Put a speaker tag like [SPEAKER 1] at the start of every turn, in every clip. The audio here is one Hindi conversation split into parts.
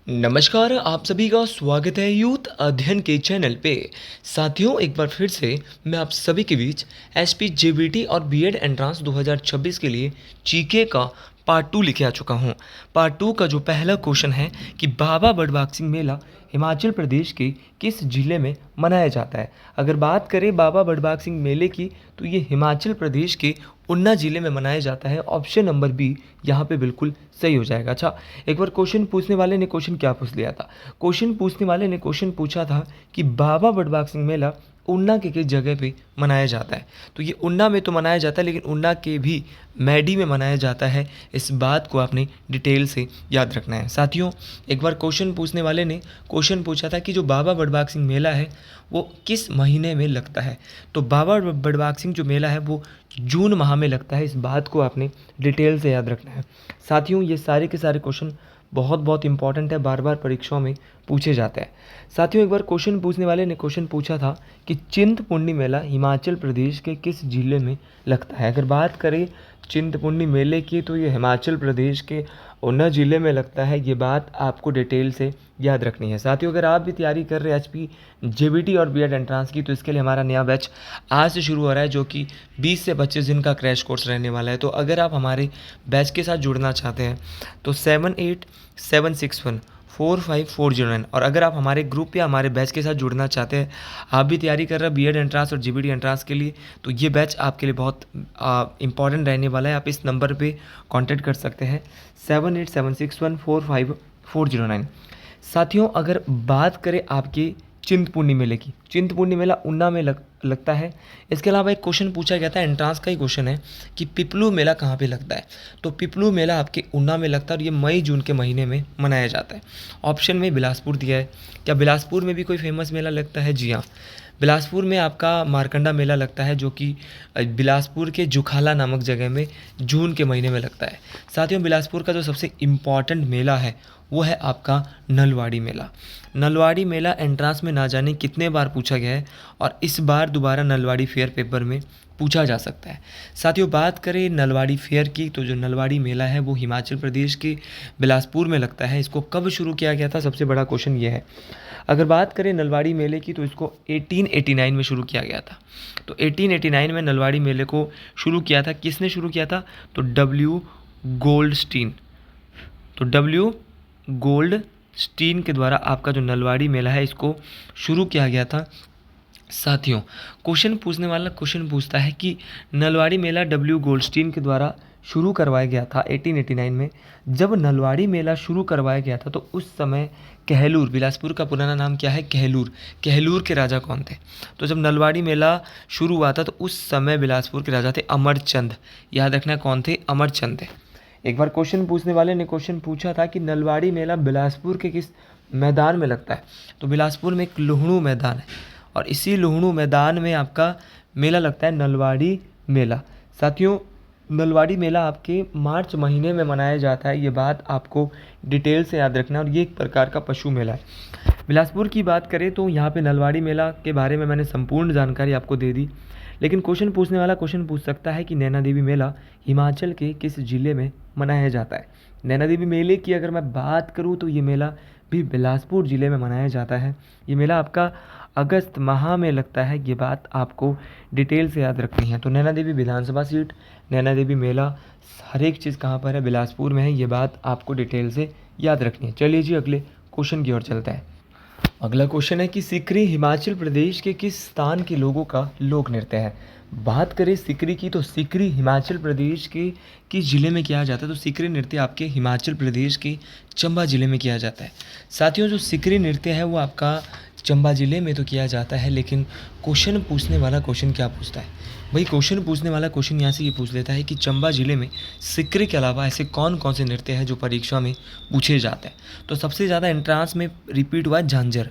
[SPEAKER 1] नमस्कार, आप सभी का स्वागत है यूथ अध्ययन के चैनल पे। साथियों, एक बार फिर से मैं आप सभी के बीच एसपी जेबीटी और बीएड एंट्रांस 2026 के लिए जीके का पार्ट 2 लेके आ चुका हूँ। पार्ट 2 का जो पहला क्वेश्चन है कि बाबा बड़बाग सिंह मेला हिमाचल प्रदेश के किस जिले में मनाया जाता है। अगर बात करें बाबा बड़बाग सिंह मेले की, तो ये हिमाचल प्रदेश के ऊना जिले में मनाया जाता है। ऑप्शन नंबर बी यहाँ पे बिल्कुल सही हो जाएगा। अच्छा, एक बार क्वेश्चन पूछने वाले ने क्वेश्चन क्या पूछ लिया था। क्वेश्चन पूछने वाले ने क्वेश्चन पूछा था कि बाबा बड़बाग सिंह मेला ऊना के किस जगह पे मनाया जाता है। तो ये ऊना में तो मनाया जाता है, लेकिन ऊना के भी मैडी में मनाया जाता है। इस बात को आपने डिटेल से याद रखना है। साथियों, एक बार क्वेश्चन पूछने वाले ने क्वेश्चन पूछा था कि जो बाबा बड़बाग सिंह मेला है वो किस महीने में लगता है। तो बाबा बड़बाग सिंह जो मेला है वो जून माह में लगता है। इस बात को आपने डिटेल से याद रखना है। साथियों, ये सारे के सारे क्वेश्चन बहुत बहुत इंपॉर्टेंट है, बार बार परीक्षाओं में पूछे जाते हैं। साथियों, एक बार क्वेश्चन पूछने वाले ने क्वेश्चन पूछा था कि चिंतपूर्णी मेला हिमाचल प्रदेश के किस जिले में लगता है। अगर बात करें चिंतपूर्णी मेले की, तो ये हिमाचल प्रदेश के ऊना जिले में लगता है। ये बात आपको डिटेल से याद रखनी है। साथियों, अगर आप भी तैयारी कर रहे हैं एचपी जेबीटी और बीएड एंट्रांस की, तो इसके लिए हमारा नया बैच आज से शुरू हो रहा है, जो कि 20 से 25 दिन का क्रैश कोर्स रहने वाला है। तो अगर आप हमारे बैच के साथ जुड़ना चाहते हैं तो 7876145409, और अगर आप हमारे ग्रुप या हमारे बैच के साथ जुड़ना चाहते हैं, आप भी तैयारी कर रहे हैं बीएड एंट्रांस और जीबीटी एंट्रांस के लिए, तो ये बैच आपके लिए बहुत इंपॉर्टेंट रहने वाला है। आप इस नंबर पे कांटेक्ट कर सकते हैं 7876145409। साथियों, अगर बात करें आपके चिंतपूर्णी मेले की, चिंतपूर्णी मेला ऊना में लगता है। इसके अलावा एक क्वेश्चन पूछा गया था, एंट्रांस का ही क्वेश्चन है कि पिपलू मेला कहाँ पे लगता है। तो पिपलू मेला आपके ऊना में लगता है और ये मई जून के महीने में मनाया जाता है। ऑप्शन में बिलासपुर दिया है। क्या बिलासपुर में भी कोई फेमस मेला लगता है? जी हाँ, बिलासपुर में आपका मारकंडा मेला लगता है, जो कि बिलासपुर के जुखाला नामक जगह में जून के महीने में लगता है। साथियों, बिलासपुर का जो सबसे इम्पॉर्टेंट मेला है वो है आपका नलवाड़ी मेला। नलवाड़ी मेला एंट्रांस में ना जाने कितने बार पूछा गया है, और इस बार दोबारा नलवाड़ी फेयर पेपर में पूछा जा सकता है। साथियों, बात करें नलवाड़ी फेयर की, तो जो नलवाड़ी मेला है वो हिमाचल प्रदेश के बिलासपुर में लगता है। इसको कब शुरू किया गया था, सबसे बड़ा क्वेश्चन ये है। अगर बात करें नलवाड़ी मेले की, तो इसको 1889 में शुरू किया गया था। तो 1889 में नलवाड़ी मेले को शुरू किया था। किसने शुरू किया था? तो डब्ल्यू गोल्डस्टीन। तो डब्ल्यू गोल्डस्टीन के द्वारा आपका जो नलवाड़ी मेला है इसको शुरू किया गया था। साथियों, क्वेश्चन पूछने वाला क्वेश्चन पूछता है कि नलवाड़ी मेला डब्ल्यू गोल्डस्टीन के द्वारा शुरू करवाया गया था 1889 में। जब नलवाड़ी मेला शुरू करवाया गया था तो उस समय कहलूर, बिलासपुर का पुराना नाम क्या है? कहलूर। कहलूर के राजा कौन थे? तो जब नलवाड़ी मेला शुरू हुआ था तो उस समय बिलासपुर के राजा थे अमरचंद। याद रखना कौन थे? अमरचंद थे। एक बार क्वेश्चन पूछने वाले ने क्वेश्चन पूछा था कि नलवाड़ी मेला बिलासपुर के किस मैदान में लगता है। तो बिलासपुर में एक लुहणू मैदान है, और इसी लुहणू मैदान में आपका मेला लगता है, नलवाड़ी मेला। साथियों, नलवाड़ी मेला आपके मार्च महीने में मनाया जाता है। ये बात आपको डिटेल से याद रखना, और ये एक प्रकार का पशु मेला है। बिलासपुर की बात करें तो यहाँ पे नलवाड़ी मेला के बारे में मैंने संपूर्ण जानकारी आपको दे दी, लेकिन क्वेश्चन पूछने वाला क्वेश्चन पूछ सकता है कि नैना देवी मेला हिमाचल के किस जिले में मनाया जाता है। नैना देवी मेले की अगर मैं बात करूँ तो ये मेला भी बिलासपुर ज़िले में मनाया जाता है। ये मेला आपका अगस्त माह में लगता है। ये बात आपको डिटेल से याद रखनी है। तो नैना देवी विधानसभा सीट, नैना देवी मेला, हर एक चीज़ कहाँ पर है? बिलासपुर में है। ये बात आपको डिटेल से याद रखनी है। चलिए जी, अगले क्वेश्चन की ओर चलता है। अगला क्वेश्चन है कि सिकरी हिमाचल प्रदेश के किस स्थान के लोगों का लोक नृत्य है। बात करें सिकरी की, तो सिकरी हिमाचल प्रदेश के किस जिले में किया जाता है। तो सिकरी नृत्य आपके हिमाचल प्रदेश के चंबा जिले में किया जाता है। साथियों, जो सिकरी नृत्य है वो आपका चंबा जिले में तो किया जाता है, लेकिन क्वेश्चन पूछने वाला क्वेश्चन क्या पूछता है भाई? क्वेश्चन पूछने वाला क्वेश्चन यहाँ से ये पूछ लेता है कि चंबा जिले में सिकरी के अलावा ऐसे कौन कौन से नृत्य हैं जो परीक्षा में पूछे जाते हैं। तो सबसे ज़्यादा एंट्रांस में रिपीट हुआ है झांझर।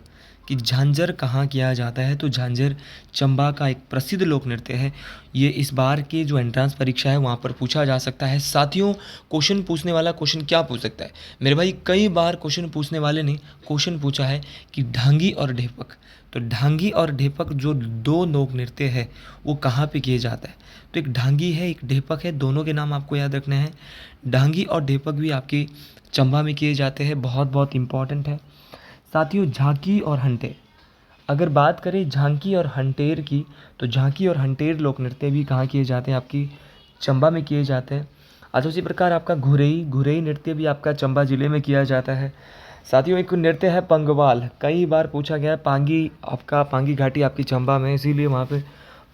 [SPEAKER 1] कि झांझर कहाँ किया जाता है, तो झांझर चंबा का एक प्रसिद्ध लोक नृत्य है। ये इस बार की जो एंट्रेंस परीक्षा है वहाँ पर पूछा जा सकता है। साथियों, क्वेश्चन पूछने वाला क्वेश्चन क्या पूछ सकता है मेरे भाई, कई बार क्वेश्चन पूछने वाले ने क्वेश्चन पूछा है कि ढांगी और ढेपक, तो ढांगी और ढेपक जो दो लोक नृत्य है वो कहाँ पे किए जाता है। तो एक ढांगी है, एक ढेपक है, दोनों के नाम आपको याद रखने हैं। ढांगी और ढेपक भी आपके चंबा में किए जाते हैं, बहुत बहुत इंपॉर्टेंट है। साथियों, झांकी और हंटेर, अगर बात करें झांकी और हंटेर की, तो झांकी और हंटेर लोक नृत्य भी कहाँ किए जाते हैं, आपकी चंबा में किए जाते हैं। अच्छा, उसी प्रकार आपका घुरेई घुरेई नृत्य भी आपका चंबा जिले में किया जाता है। साथियों, एक नृत्य है पंगवाल, कई बार पूछा गया है। पांगी, आपका पांगी घाटी आपकी चंबा में, इसीलिए वहाँ पे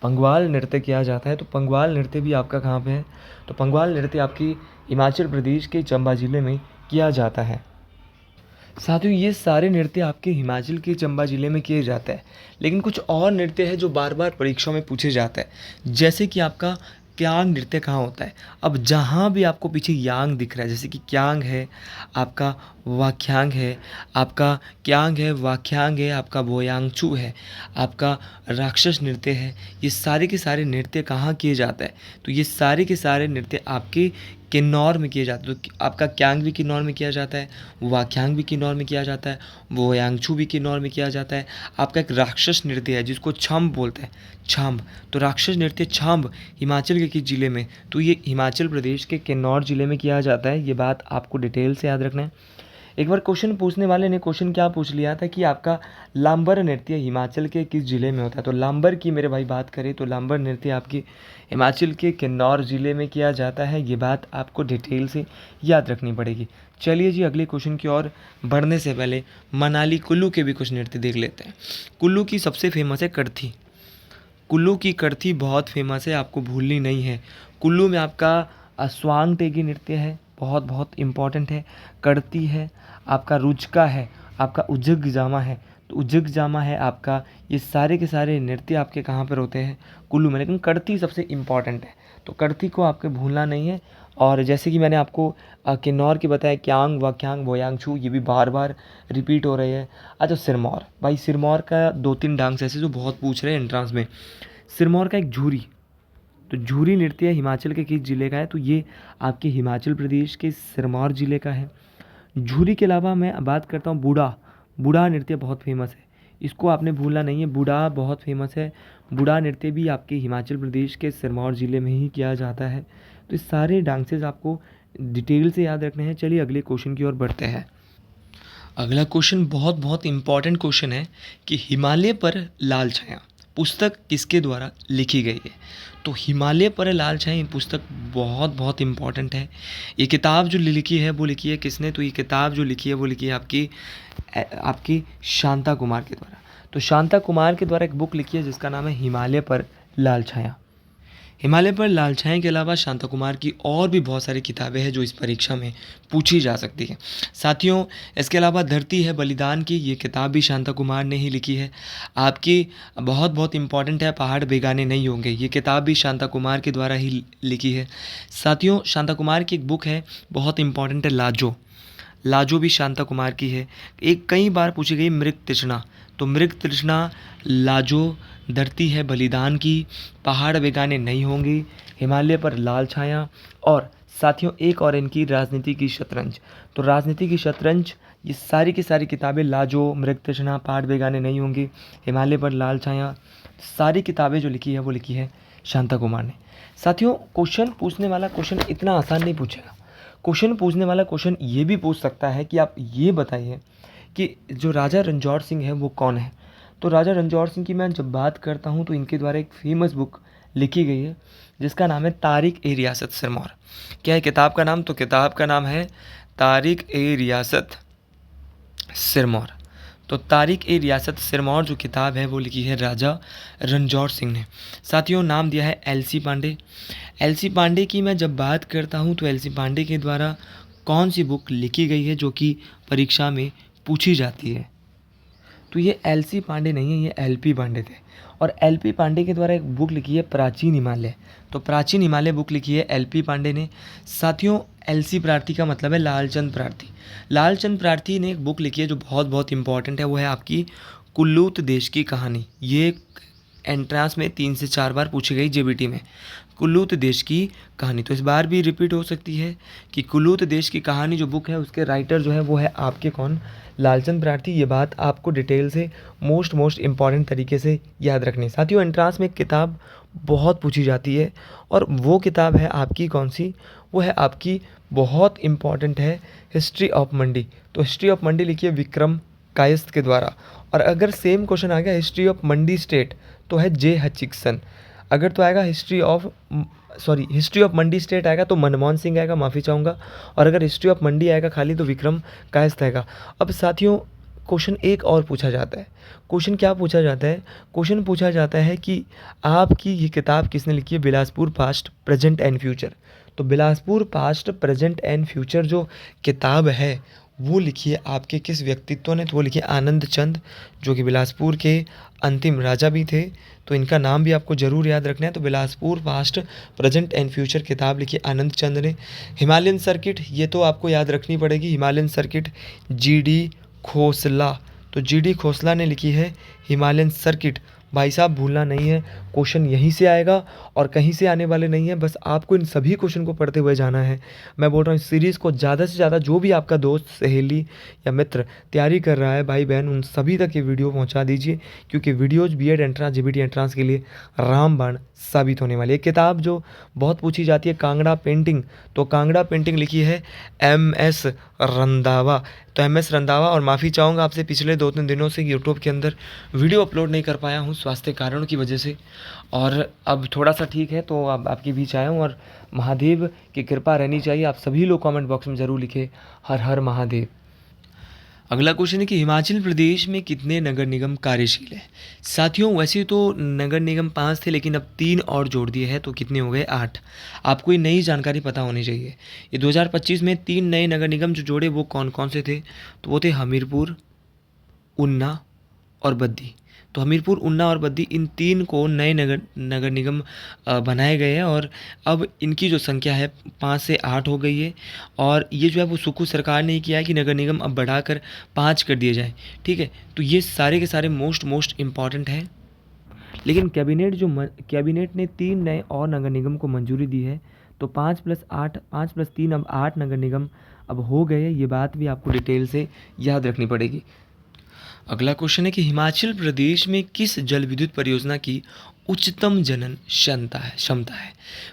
[SPEAKER 1] पंगवाल नृत्य किया जाता है। तो पंगवाल नृत्य भी आपका कहाँ पे है, तो पंगवाल नृत्य आपकी हिमाचल प्रदेश के चंबा जिले में किया जाता है। साथियों, ये सारे नृत्य आपके हिमाचल के चंबा जिले में किए जाते हैं, लेकिन कुछ और नृत्य है जो बार बार परीक्षाओं में पूछे जाते हैं, जैसे कि आपका क्यांग नृत्य कहाँ होता है। अब जहाँ भी आपको पीछे यांग दिख रहा है, जैसे कि क्यांग है, आपका वाख्यांग है, आपका क्यांग है, वाख्यांग है, आपका बोयांगचू है, आपका राक्षस नृत्य है, ये सारे के सारे नृत्य कहाँ किए जाते हैं, तो ये सारे के सारे नृत्य आपके किन्नौर में किए जाते हैं। तो आपका क्यांग भी किन्नौर में किया जाता है, वाख्यांग भी किन्नौर में किया जाता है, वोयांगचू भी किन्नौर में किया जाता है। आपका एक राक्षस नृत्य है जिसको छंब बोलते हैं, छंब, तो राक्षस नृत्य छंब हिमाचल के किस जिले में, तो ये हिमाचल प्रदेश के किन्नौर जिले में किया जाता है। ये बात आपको डिटेल से याद रखना है। एक बार क्वेश्चन पूछने वाले ने क्वेश्चन क्या पूछ लिया था कि आपका लांबर नृत्य हिमाचल के किस जिले में होता है। तो लांबर की मेरे भाई बात करें तो लांबर नृत्य आपकी हिमाचल के किन्नौर जिले में किया जाता है। ये बात आपको डिटेल से याद रखनी पड़ेगी। चलिए जी, अगले क्वेश्चन की ओर बढ़ने से पहले मनाली कुल्लू के भी कुछ नृत्य देख लेते हैं। कुल्लू की सबसे फेमस है कड़थी। कुल्लू की कड़थी बहुत फेमस है, आपको भूलनी नहीं है। कुल्लू में आपका स्वांग टेगी नृत्य है, बहुत बहुत इम्पॉर्टेंट है। कड़ती है, आपका रुचका है, आपका उजग जामा है, तो उजग जामा है आपका। ये सारे के सारे नृत्य आपके कहाँ पर होते हैं, कुल्लू में, लेकिन कड़ती सबसे इम्पॉर्टेंट है, तो कड़ती को आपके भूलना नहीं है। और जैसे कि मैंने आपको किन्नौर की बताया, क्यांग, वाक्यांग, बोयांगछू, ये भी बार बार रिपीट हो रही है। अच्छा, सिरमौर, भाई सिरमौर का दो तीन डांस ऐसे जो बहुत पूछ रहे हैं एंट्रांस में। सिरमौर का एक झूरी, तो झूरी नृत्य हिमाचल के किस जिले का है, तो ये आपके हिमाचल प्रदेश के सिरमौर जिले का है। झूरी के अलावा मैं बात करता हूँ बूढ़ा। बूढ़ा नृत्य बहुत फेमस है, इसको आपने भूलना नहीं है, बूढ़ा बहुत फेमस है। बूढ़ा नृत्य भी आपके हिमाचल प्रदेश के सिरमौर ज़िले में ही किया जाता है। तो इस सारे डांसेस आपको डिटेल से याद रखने हैं। चलिए अगले क्वेश्चन की ओर बढ़ते हैं। अगला क्वेश्चन बहुत बहुत इम्पॉर्टेंट क्वेश्चन है कि हिमालय पर लाल छाया पुस्तक किसके द्वारा लिखी गई है। तो हिमालय पर लाल छाया पुस्तक बहुत बहुत इम्पॉर्टेंट है। ये किताब जो लिखी है वो लिखी है किसने, तो ये किताब जो लिखी है वो लिखी है आपकी आपकी शांता कुमार के द्वारा। तो शांता कुमार के द्वारा एक बुक लिखी है जिसका नाम है हिमालय पर लाल छाया। हिमालय पर लाल छाया के अलावा शांता कुमार की और भी बहुत सारी किताबें हैं जो इस परीक्षा में पूछी जा सकती हैं। साथियों, इसके अलावा धरती है बलिदान की, ये किताब भी शांता कुमार ने ही लिखी है। आपकी बहुत बहुत इंपॉर्टेंट है, पहाड़ बेगाने नहीं होंगे, ये किताब भी शांता कुमार के द्वारा ही लिखी है। साथियों, शांता कुमार की एक बुक है बहुत इंपॉर्टेंट है, लाजो। लाजो भी शांता कुमार की है। एक कई बार पूछी गई मृग तृष्णा, तो मृग तृष्णा, लाजो, धरती है बलिदान की, पहाड़ बेगाने नहीं होंगे, हिमालय पर लाल छाया, और साथियों एक और इनकी राजनीति की शतरंज। तो राजनीति की शतरंज, ये सारी की सारी किताबें, लाजो, मृग तृष्णा, पहाड़ बेगाने नहीं होंगे, हिमालय पर लाल छाया, सारी किताबें जो लिखी है वो लिखी है शांता कुमार ने। साथियों, क्वेश्चन पूछने वाला क्वेश्चन इतना आसान नहीं पूछेगा। क्वेश्चन पूछने वाला क्वेश्चन ये भी पूछ सकता है कि आप ये बताइए कि जो राजा रणजौर सिंह है वो कौन है। तो राजा रणजौर सिंह की मैं जब बात करता हूँ तो इनके द्वारा एक फेमस बुक लिखी गई है जिसका नाम है तारिक ए रियासत सिरमौर। क्या है किताब का नाम, तो किताब का नाम है तारिक ए रियासत सिरमौर। तो तारिक ए रियासत सिरमौर जो किताब है वो लिखी है राजा रणजौर सिंह ने। साथियों, नाम दिया है एलसी पांडे। एलसी पांडे की मैं जब बात करता हूँ तो एलसी पांडे के द्वारा कौन सी बुक लिखी गई है जो कि परीक्षा में पूछी जाती है, तो ये एलसी पांडे नहीं है, ये एलपी पांडे थे। और एलपी पांडे के द्वारा एक बुक लिखी है प्राचीन हिमालय। तो प्राचीन हिमालय बुक लिखी है एलपी पांडे ने। साथियों, एलसी प्रार्थी का मतलब है लालचंद प्रार्थी। लालचंद प्रार्थी ने एक बुक लिखी है जो बहुत बहुत इंपॉर्टेंट है, वो है आपकी कुल्लूत देश की कहानी, ये एंट्रांस में 3 से 4 बार पूछी गई जेबीटी में। कुल्लूत देश की कहानी, तो इस बार भी रिपीट हो सकती है कि कुल्लूत देश की कहानी जो बुक है उसके राइटर जो है वो है आपके कौन, लालचंद ब्रार्थी। ये बात आपको डिटेल से मोस्ट इम्पॉर्टेंट तरीके से याद रखनी है। साथियों एंट्रांस में एक किताब बहुत पूछी जाती है और वो किताब है आपकी कौन सी, वो है आपकी बहुत इम्पॉर्टेंट है, हिस्ट्री ऑफ मंडी। तो हिस्ट्री ऑफ मंडी लिखिए विक्रम कायस्थ के द्वारा। और अगर सेम क्वेश्चन आ गया हिस्ट्री ऑफ मंडी स्टेट तो है जे हचिक्सन। अगर तो आएगा हिस्ट्री ऑफ मंडी स्टेट आएगा तो मनमोहन सिंह आएगा, माफ़ी चाहूँगा। और अगर हिस्ट्री ऑफ मंडी आएगा खाली तो विक्रम कायस्थ आएगा। अब साथियों क्वेश्चन एक और पूछा जाता है। क्वेश्चन क्या पूछा जाता है? क्वेश्चन पूछा जाता है कि आपकी ये किताब किसने लिखी है, Bilaspur past present and future. तो Bilaspur past present and future जो किताब है वो लिखी है आपके किस व्यक्तित्व ने, तो वो लिखी है आनंद चंद, जो कि बिलासपुर के अंतिम राजा भी थे। तो इनका नाम भी आपको ज़रूर याद रखना है। तो Bilaspur past present and future किताब लिखी आनंद चंद ने। हिमालयन सर्किट ये तो आपको याद रखनी पड़ेगी, हिमालयन सर्किट जीडी खोसला। तो जीडी खोसला ने लिखी है हिमालयन सर्किट। भाई साहब भूलना नहीं है, क्वेश्चन यहीं से आएगा और कहीं से आने वाले नहीं है, बस आपको इन सभी क्वेश्चन को पढ़ते हुए जाना है। मैं बोल रहा हूँ इस सीरीज़ को ज़्यादा से ज़्यादा जो भी आपका दोस्त सहेली या मित्र तैयारी कर रहा है, भाई बहन, उन सभी तक ये वीडियो पहुँचा दीजिए, क्योंकि videos BEd entrance JBT entrance के लिए रामबाण साबित होने वाली है। किताब जो बहुत पूछी जाती है कांगड़ा पेंटिंग, तो कांगड़ा पेंटिंग लिखी है एम.एस. रंधावा। तो एम.एस. रंधावा, और माफ़ी चाहूँगा आपसे पिछले 2-3 दिनों से यूट्यूब के अंदर वीडियो अपलोड नहीं कर पाया हूँ स्वास्थ्य कारणों की वजह से, और अब थोड़ा सा ठीक है तो अब आपके बीच आया हूँ। और महादेव की कृपा रहनी चाहिए। आप सभी लोग कमेंट बॉक्स में ज़रूर लिखें हर हर महादेव। अगला क्वेश्चन है कि हिमाचल प्रदेश में कितने नगर निगम कार्यशील हैं? साथियों वैसे तो नगर निगम 5 थे, लेकिन अब 3 और जोड़ दिए हैं तो कितने हो गए 8। आपको ये नई जानकारी पता होनी चाहिए। ये 2025 में 3 नए नगर निगम जो जोड़े वो कौन कौन से थे? तो वो थे हमीरपुर, ऊना और बद्दी। तो हमीरपुर, ऊना और बद्दी, इन 3 को नए नगर निगम बनाए गए हैं और अब इनकी जो संख्या है 5 से 8 हो गई है। और ये जो है वो सुक्खू सरकार ने ही किया है कि नगर निगम अब बढ़ाकर 5 कर दिए जाएँ। ठीक है, तो ये सारे के सारे मोस्ट इम्पॉर्टेंट हैं। लेकिन कैबिनेट ने 3 नए और नगर निगम को मंजूरी दी है। तो 5+3 अब 8 नगर निगम अब हो गए। ये बात भी आपको डिटेल से याद रखनी पड़ेगी। अगला क्वेश्चन है कि हिमाचल प्रदेश में किस जल विद्युत परियोजना की उच्चतम जनन क्षमता है?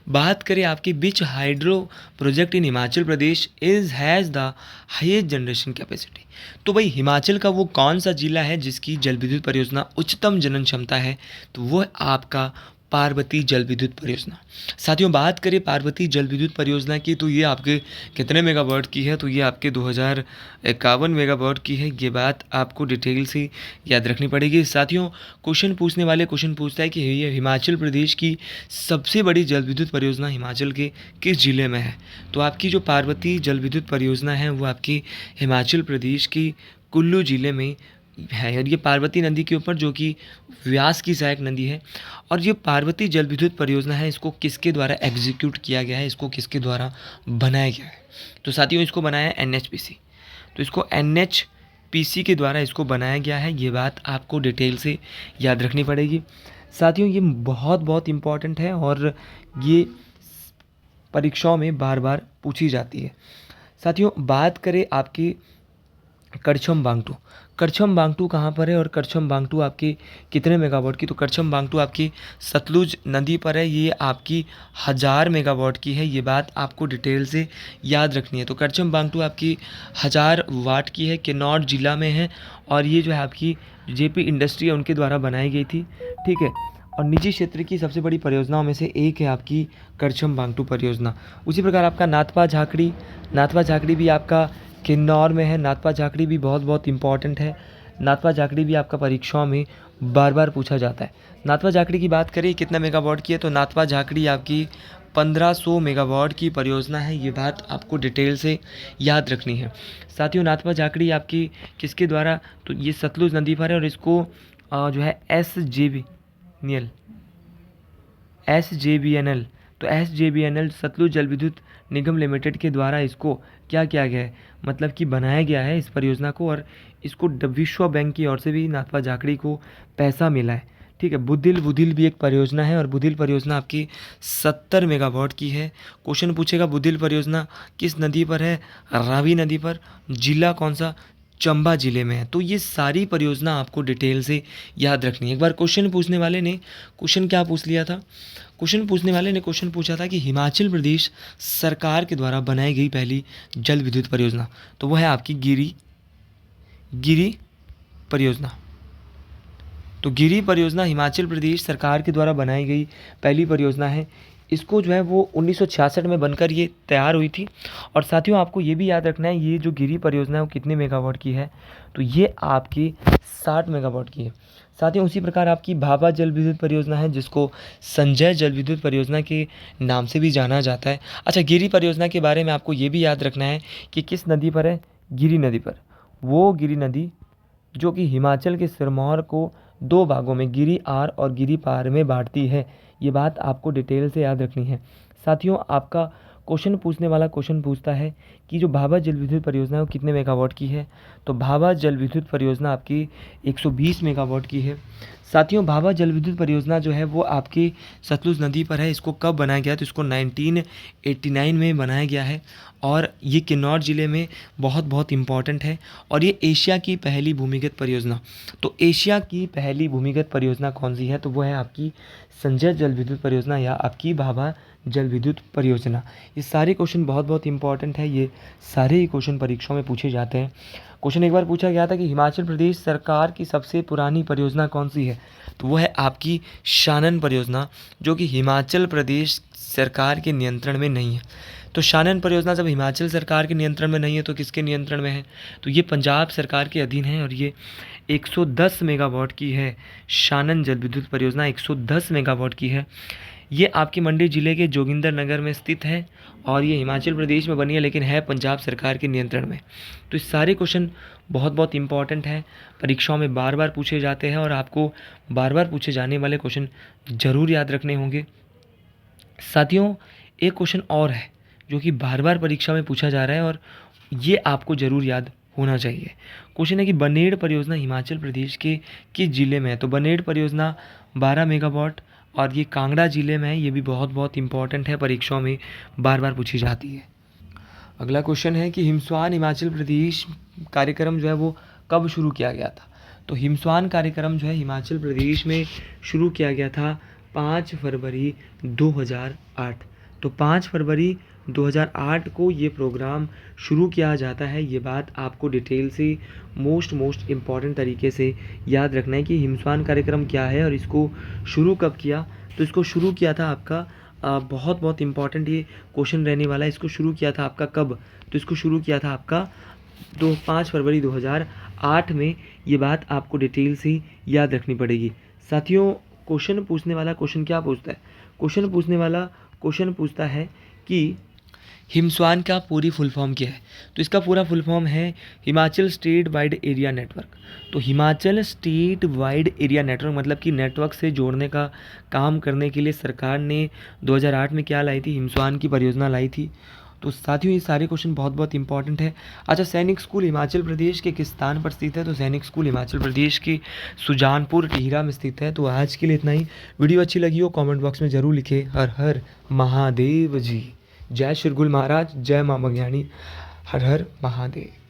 [SPEAKER 1] बात करें आपकी which hydro project in Himachal Pradesh has the highest generation capacity. तो भाई हिमाचल का वो कौन सा जिला है जिसकी जल विद्युत परियोजना उच्चतम जनन क्षमता है? तो वो है आपका पार्वती जल विद्युत परियोजना। साथियों बात करें पार्वती जल विद्युत परियोजना की तो ये आपके कितने मेगावाट की है? तो ये आपके 2051 मेगावाट की है। ये बात आपको डिटेल से याद रखनी पड़ेगी। साथियों क्वेश्चन पूछने वाले क्वेश्चन पूछता है कि ये हिमाचल प्रदेश की सबसे बड़ी जल विद्युत परियोजना हिमाचल के किस जिले में है? तो आपकी जो पार्वती जल विद्युत परियोजना है वो आपकी हिमाचल प्रदेश की कुल्लू जिले में है। और ये पार्वती नदी के ऊपर, जो कि व्यास की सहायक नदी है। और ये पार्वती जल विद्युत परियोजना है, इसको किसके द्वारा एग्जीक्यूट किया गया है, इसको किसके द्वारा बनाया गया है? तो साथियों इसको बनाया है एनएचपीसी। तो इसको एनएचपीसी के द्वारा इसको बनाया गया है। ये बात आपको डिटेल से याद रखनी पड़ेगी। साथियों ये बहुत इम्पॉर्टेंट है और ये परीक्षाओं में बार बार पूछी जाती है। साथियों बात करें आपकी करछम बांगटू। करछम बांगटू कहाँ पर है और करछम बांगटू आपकी कितने मेगावाट की? तो करछम बांगटू आपकी सतलुज नदी पर है। ये आपकी 1000 मेगावाट की है। ये बात आपको डिटेल से याद रखनी है। तो करछम बांगटू आपकी 1000 वाट की है, किन्नौर जिला में है। और ये जो है आपकी जेपी इंडस्ट्री है उनके द्वारा बनाई गई थी। ठीक है, और निजी क्षेत्र की सबसे बड़ी परियोजनाओं में से एक है आपकी करछम बांगटू परियोजना। उसी प्रकार आपका नाथपा झाकड़ी भी आपका किन्नौर में है। नाथपा झाकड़ी भी बहुत इंपॉर्टेंट है। नाथपा झाकड़ी भी आपका परीक्षाओं में बार बार पूछा जाता है। नाथपा झाकड़ी की बात करें कितना मेगावाट की है? तो नाथपा झाकड़ी आपकी 1500 मेगावाट की परियोजना है। ये बात आपको डिटेल से याद रखनी है। साथियों नाथपा झाकड़ी आपकी किसके द्वारा? तो ये सतलुज नदी पर है और इसको जो है एसजेबीएनएल तो एसजेबीएनएल सतलुज जल विद्युत निगम लिमिटेड के द्वारा इसको क्या किया गया है, मतलब कि बनाया गया है इस परियोजना को, और इसको विश्व बैंक की ओर से भी नाथपा झाकड़ी को पैसा मिला है। ठीक है, बुधिल बुधिल भी एक परियोजना है, और बुधिल परियोजना आपकी 70 मेगावाट की है। क्वेश्चन पूछेगा बुधिल परियोजना किस नदी पर है, रावी नदी पर, जिला कौन सा, चंबा जिले में है। तो ये सारी परियोजना आपको डिटेल से याद रखनी है। एक बार क्वेश्चन पूछने वाले ने क्वेश्चन क्या पूछ लिया था, क्वेश्चन पूछने वाले ने क्वेश्चन पूछा था कि हिमाचल प्रदेश सरकार के द्वारा बनाई गई पहली जल विद्युत परियोजना, तो वो है आपकी गिरी परियोजना। तो गिरी परियोजना हिमाचल प्रदेश सरकार के द्वारा बनाई गई पहली परियोजना है। इसको जो है वो 1966 में बनकर ये तैयार हुई थी। और साथियों आपको ये भी याद रखना है, ये जो गिरी परियोजना है वो कितने मेगावाट की है, तो ये आपकी 60 मेगावाट की है। साथियों उसी प्रकार आपकी भाभा जल विद्युत परियोजना है, जिसको संजय जल विद्युत परियोजना के नाम से भी जाना जाता है। अच्छा, गिरी परियोजना के बारे में आपको ये भी याद रखना है कि किस नदी पर है, गिरी नदी पर। वो गिरी नदी जो कि हिमाचल के सिरमौर को दो भागों में, गिरी आर और गिरी पार में बांटती है। ये बात आपको डिटेल से याद रखनी है। साथियों आपका क्वेश्चन पूछने वाला क्वेश्चन पूछता है कि जो भाभा जल विद्युत परियोजना है वो कितने मेगावाट की है, तो भाभा जल विद्युत परियोजना आपकी 120 मेगावाट की है। साथियों भाभा जल विद्युत परियोजना जो है वो आपकी सतलुज नदी पर है। इसको कब बनाया गया, तो इसको 1989 में बनाया गया है, और ये किन्नौर ज़िले में बहुत बहुत इम्पॉर्टेंट है। और ये एशिया की पहली भूमिगत परियोजना, तो एशिया की पहली भूमिगत परियोजना कौन सी है, तो वो है आपकी संजय जल विद्युत परियोजना या आपकी भाभा जल विद्युत परियोजना। ये सारे क्वेश्चन बहुत बहुत इंपॉर्टेंट है, ये सारे ही क्वेश्चन परीक्षाओं में पूछे जाते हैं। क्वेश्चन एक बार पूछा गया था कि हिमाचल प्रदेश सरकार की सबसे पुरानी परियोजना कौन सी है, तो वो है आपकी शानन परियोजना, जो कि हिमाचल प्रदेश सरकार के नियंत्रण में नहीं है। तो शानन परियोजना जब हिमाचल सरकार के नियंत्रण में नहीं है तो किसके नियंत्रण में है, तो ये पंजाब सरकार के अधीन है, और ये 110 मेगावाट की है। शानन जल विद्युत परियोजना 110 मेगावाट की है। ये आपकी मंडी जिले के जोगिंदर नगर में स्थित है, और ये हिमाचल प्रदेश में बनी है लेकिन है पंजाब सरकार के नियंत्रण में। तो इस सारे क्वेश्चन बहुत बहुत इंपॉर्टेंट हैं, परीक्षाओं में बार बार पूछे जाते हैं, और आपको बार बार पूछे जाने वाले क्वेश्चन ज़रूर याद रखने होंगे। साथियों एक क्वेश्चन और है जो कि बार बार परीक्षा में पूछा जा रहा है, और ये आपको ज़रूर याद होना चाहिए। क्वेश्चन है कि बनेड़ परियोजना हिमाचल प्रदेश के किस जिले में है, तो बनेड़ परियोजना 12 मेगावाट, और ये कांगड़ा ज़िले में है। ये भी बहुत बहुत इंपॉर्टेंट है, परीक्षाओं में बार बार पूछी जाती है। अगला क्वेश्चन है कि हिमस्वान हिमाचल प्रदेश कार्यक्रम जो है वो कब शुरू किया गया था, तो हिमस्वान कार्यक्रम जो है हिमाचल प्रदेश में शुरू किया गया था 5 फरवरी 2008। तो 5 फरवरी 2008 को ये प्रोग्राम शुरू किया जाता है। ये बात आपको डिटेल से मोस्ट इम्पॉर्टेंट तरीके से याद रखना है कि हिमस्वान कार्यक्रम क्या है और इसको शुरू कब किया। तो इसको शुरू किया था आपका बहुत बहुत इम्पॉर्टेंट ये क्वेश्चन रहने वाला है। इसको शुरू किया था आपका कब, तो इसको शुरू किया था आपका 5 फरवरी 2008 में। ये बात आपको डिटेल से याद रखनी पड़ेगी। साथियों क्वेश्चन पूछने वाला क्वेश्चन क्या पूछता है, क्वेश्चन पूछने वाला क्वेश्चन पूछता है कि हिमस्वान का पूरी फुल फॉर्म क्या है, तो इसका पूरा फुल फॉर्म है Himachal state wide area network. तो Himachal state wide area network मतलब कि नेटवर्क से जोड़ने का काम करने के लिए सरकार ने 2008 में क्या लाई थी, हिमस्वान की परियोजना लाई थी। तो साथियों ये सारे क्वेश्चन बहुत बहुत इंपॉर्टेंट है। अच्छा, सैनिक स्कूल हिमाचल प्रदेश के किस स्थान पर स्थित है, तो सैनिक स्कूल हिमाचल प्रदेश के सुजानपुर टिहरा में स्थित है। तो आज के लिए इतना ही। वीडियो अच्छी लगी हो कमेंट बॉक्स में ज़रूर लिखे। हर हर महादेव जी। जय श्री गुरु महाराज, जय माँ बघ्याणी। हर हर महादेव।